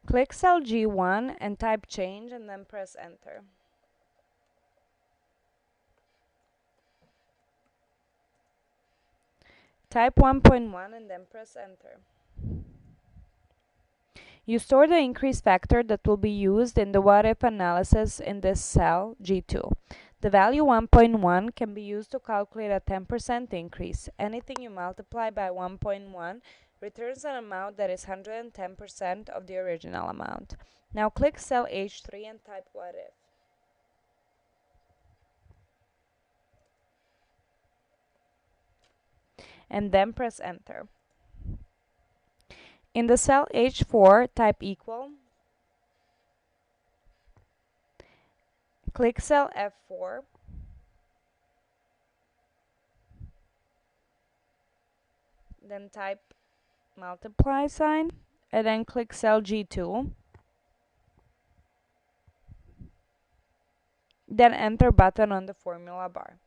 Click cell G1 and type change and then press enter. Type 1.1 and then press enter. You store the increase factor that will be used in the what if analysis in this cell G2. The value 1.1 can be used to calculate a 10% increase. Anything you multiply by 1.1 returns an amount that is 110% of the original amount. Now click cell H3 and type what if. And then press enter. In the cell H4, type equal. Click cell F4. Then type multiply sign. And then click cell G2. Then enter button on the formula bar.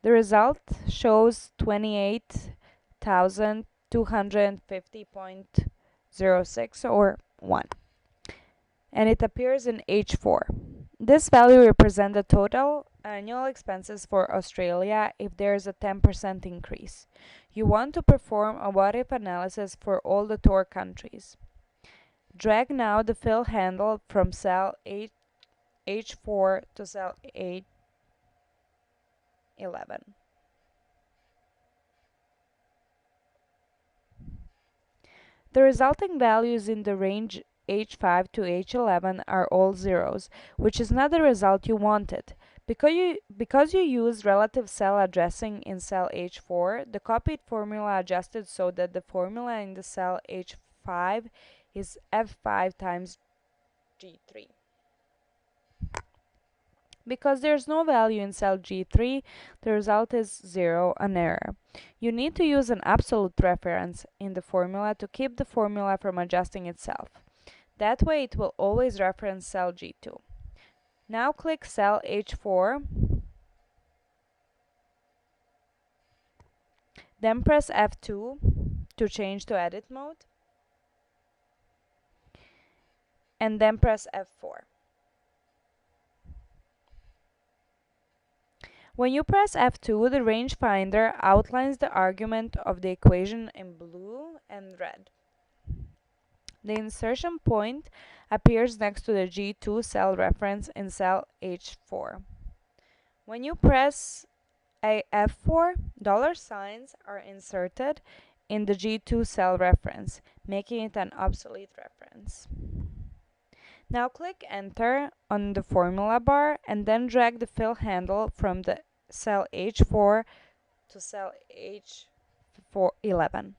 The result shows 28,250.06 or 1. And it appears in H4. This value represents the total annual expenses for Australia if there is a 10% increase. You want to perform a what if analysis for all the TOR countries. Drag now the fill handle from cell H4 to cell A11. The resulting values in the range H5 to H11 are all zeros, which is not the result you wanted. Because you use relative cell addressing in cell H4, the copied formula adjusted so that the formula in the cell H5 is F5 times G3. Because there's no value in cell G3, the result is 0, an error. You need to use an absolute reference in the formula to keep the formula from adjusting itself. That way it will always reference cell G2. Now click cell H4, then press F2 to change to edit mode, and then press F4. When you press F2, the rangefinder outlines the argument of the equation in blue and red. The insertion point appears next to the G2 cell reference in cell H4. When you press F4, dollar signs are inserted in the G2 cell reference, making it an obsolete reference. Now click enter on the formula bar and then drag the fill handle from the cell H4 to cell H11.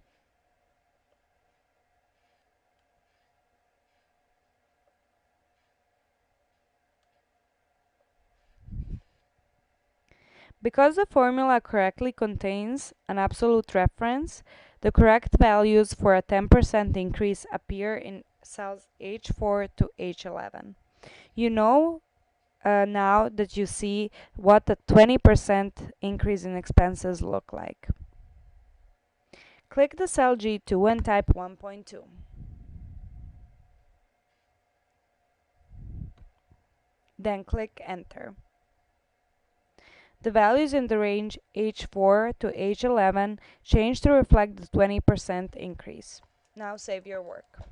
Because the formula correctly contains an absolute reference, the correct values for a 10% increase appear in cells H4 to H11. You know now that you see what a 20% increase in expenses look like. Click the cell G2 and type 1.2. Then click enter. The values in the range H4 to H11 change to reflect the 20% increase. Now save your work.